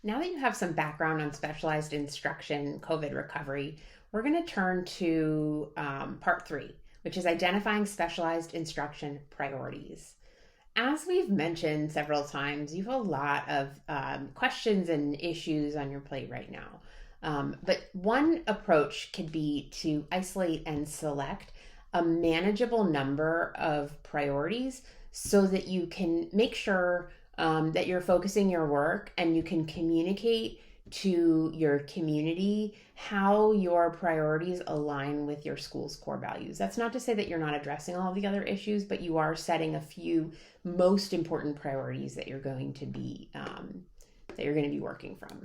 Now that you have some background on specialized instruction, COVID recovery, we're going to turn to part three, which is identifying specialized instruction priorities. As we've mentioned several times, you have a lot of questions and issues on your plate right now. But one approach could be to isolate and select a manageable number of priorities so that you can make sure that you're focusing your work and you can communicate to your community how your priorities align with your school's core values. That's not to say that you're not addressing all of the other issues, but you are setting a few most important priorities that you're going to be working from.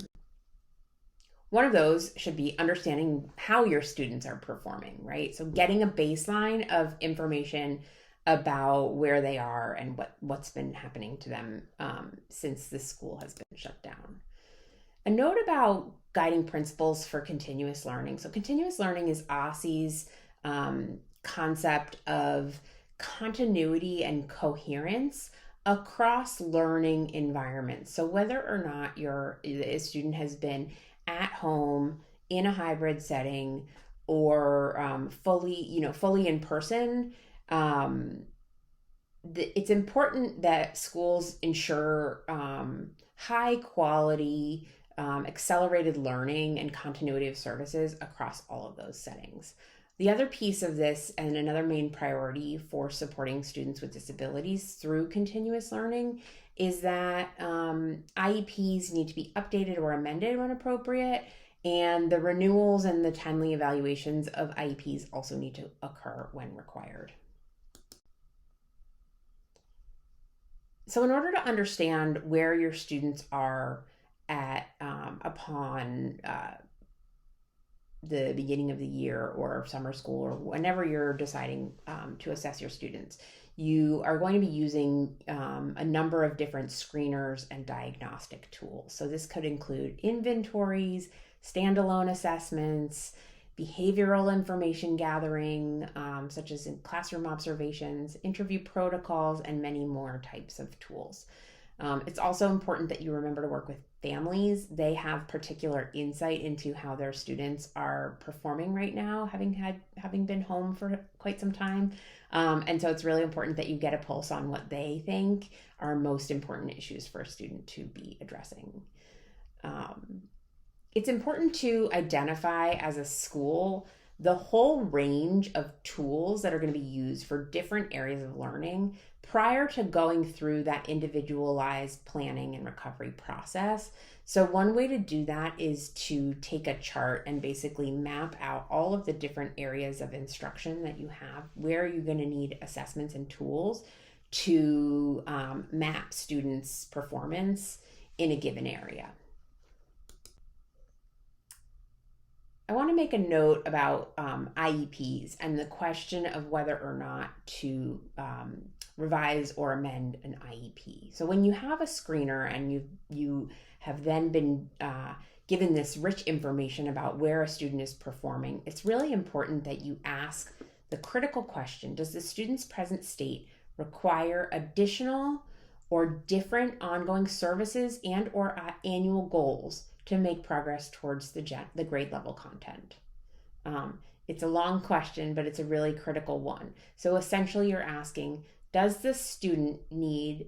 One of those should be understanding how your students are performing, right? So getting a baseline of information about where they are and what's been happening to them since the school has been shut down. A note about guiding principles for continuous learning. So continuous learning is OSSE's concept of continuity and coherence across learning environments. So whether or not a student has been at home in a hybrid setting or fully in person, it's important that schools ensure high quality, accelerated learning and continuity of services across all of those settings. The other piece of this, and another main priority for supporting students with disabilities through continuous learning, is that IEPs need to be updated or amended when appropriate, and the renewals and the timely evaluations of IEPs also need to occur when required. So in order to understand where your students are at upon the beginning of the year or summer school or whenever you're deciding to assess your students, you are going to be using a number of different screeners and diagnostic tools. So this could include inventories, standalone assessments, behavioral information gathering, such as in classroom observations, interview protocols, and many more types of tools. It's also important that you remember to work with families. They have particular insight into how their students are performing right now, having been home for quite some time. And so it's really important that you get a pulse on what they think are most important issues for a student to be addressing. It's important to identify as a school the whole range of tools that are going to be used for different areas of learning prior to going through that individualized planning and recovery process. So one way to do that is to take a chart and basically map out all of the different areas of instruction that you have, where you're going to need assessments and tools to map students' performance in a given area. I want to make a note about IEPs and the question of whether or not to revise or amend an IEP. So when you have a screener and you have then been given this rich information about where a student is performing, it's really important that you ask the critical question: does the student's present state require additional or different ongoing services and or annual goals to make progress towards the grade level content? It's a long question, but it's a really critical one. So essentially you're asking, does the student need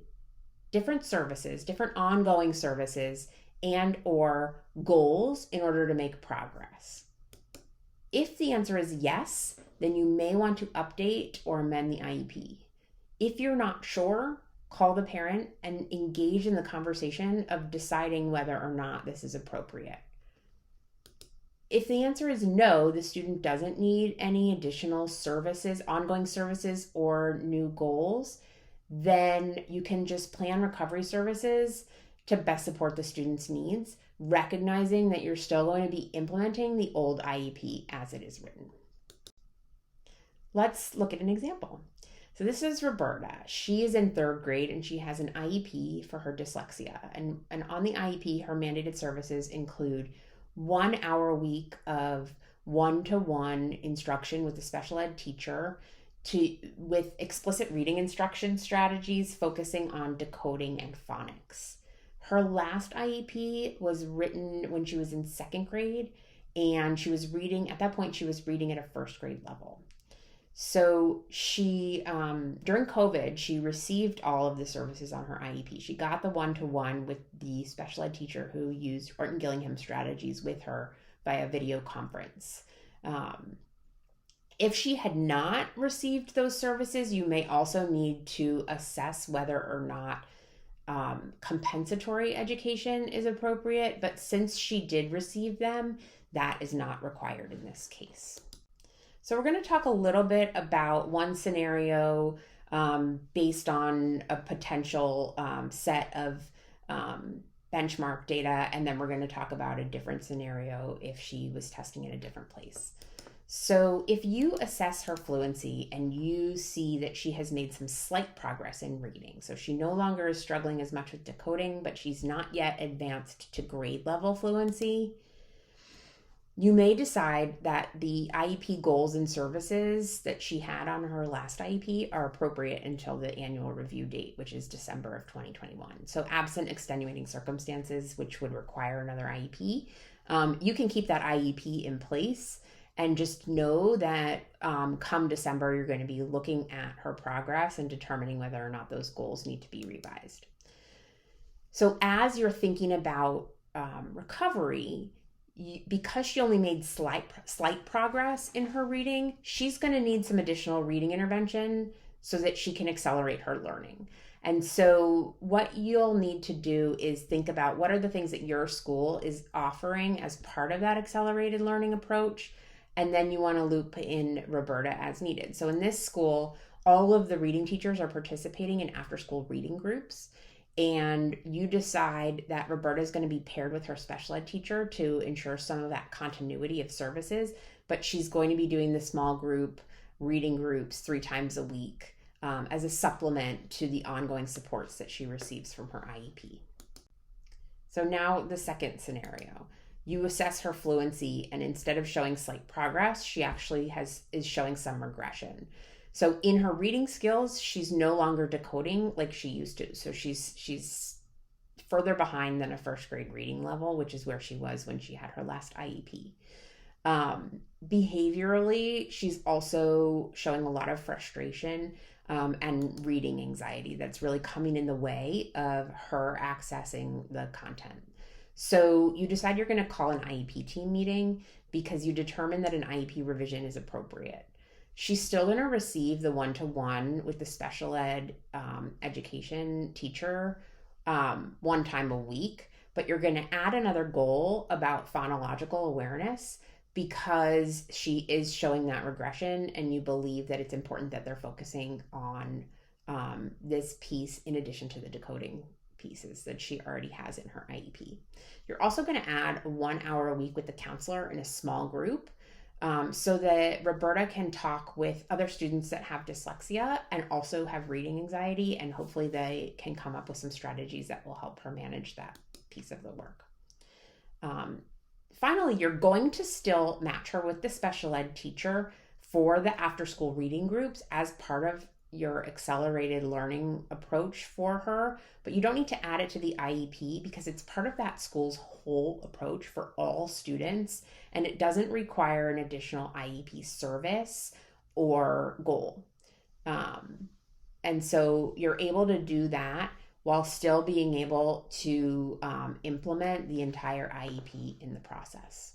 different services, different ongoing services, and or goals in order to make progress? If the answer is yes, then you may want to update or amend the IEP. If you're not sure, call the parent and engage in the conversation of deciding whether or not this is appropriate. If the answer is no, the student doesn't need any additional services, ongoing services, or new goals, then you can just plan recovery services to best support the student's needs, recognizing that you're still going to be implementing the old IEP as it is written. Let's look at an example. So this is Roberta. She is in third grade and she has an IEP for her dyslexia. And on the IEP, her mandated services include 1 hour a week of one-to-one instruction with a special ed teacher with explicit reading instruction strategies focusing on decoding and phonics. Her last IEP was written when she was in second grade, and she was reading, at that point, she was reading at a first grade level. So she, during COVID, she received all of the services on her IEP. She got the one-to-one with the special ed teacher who used Orton Gillingham strategies with her via video conference. If she had not received those services, you may also need to assess whether or not compensatory education is appropriate. But since she did receive them, that is not required in this case. So we're going to talk a little bit about one scenario based on a potential set of benchmark data, and then we're going to talk about a different scenario if she was testing in a different place. So if you assess her fluency and you see that she has made some slight progress in reading, so she no longer is struggling as much with decoding, but she's not yet advanced to grade level fluency, you may decide that the IEP goals and services that she had on her last IEP are appropriate until the annual review date, which is December of 2021. So absent extenuating circumstances, which would require another IEP, you can keep that IEP in place and just know that come December, you're going to be looking at her progress and determining whether or not those goals need to be revised. So as you're thinking about recovery, because she only made slight progress in her reading, she's going to need some additional reading intervention so that she can accelerate her learning. And so what you'll need to do is think about what are the things that your school is offering as part of that accelerated learning approach. And then you want to loop in Roberta as needed. So in this school, all of the reading teachers are participating in after-school reading groups. And you decide that Roberta is going to be paired with her special ed teacher to ensure some of that continuity of services, but she's going to be doing the small group reading groups 3 times a week as a supplement to the ongoing supports that she receives from her IEP. So now the second scenario. You assess her fluency, and instead of showing slight progress, she actually is showing some regression. So in her reading skills, she's no longer decoding like she used to. So she's further behind than a first grade reading level, which is where she was when she had her last IEP. Behaviorally, she's also showing a lot of frustration and reading anxiety that's really coming in the way of her accessing the content. So you decide you're going to call an IEP team meeting because you determine that an IEP revision is appropriate. She's still going to receive the one-to-one with the special ed education teacher 1 time a week, but you're going to add another goal about phonological awareness because she is showing that regression, and you believe that it's important that they're focusing on this piece in addition to the decoding pieces that she already has in her IEP. You're also going to add 1 hour a week with the counselor in a small group so that Roberta can talk with other students that have dyslexia and also have reading anxiety, and hopefully they can come up with some strategies that will help her manage that piece of the work. Finally, you're going to still match her with the special ed teacher for the after-school reading groups as part of your accelerated learning approach for her, but you don't need to add it to the IEP because it's part of that school's whole approach for all students, and it doesn't require an additional IEP service or goal. And so you're able to do that while still being able to implement the entire IEP in the process.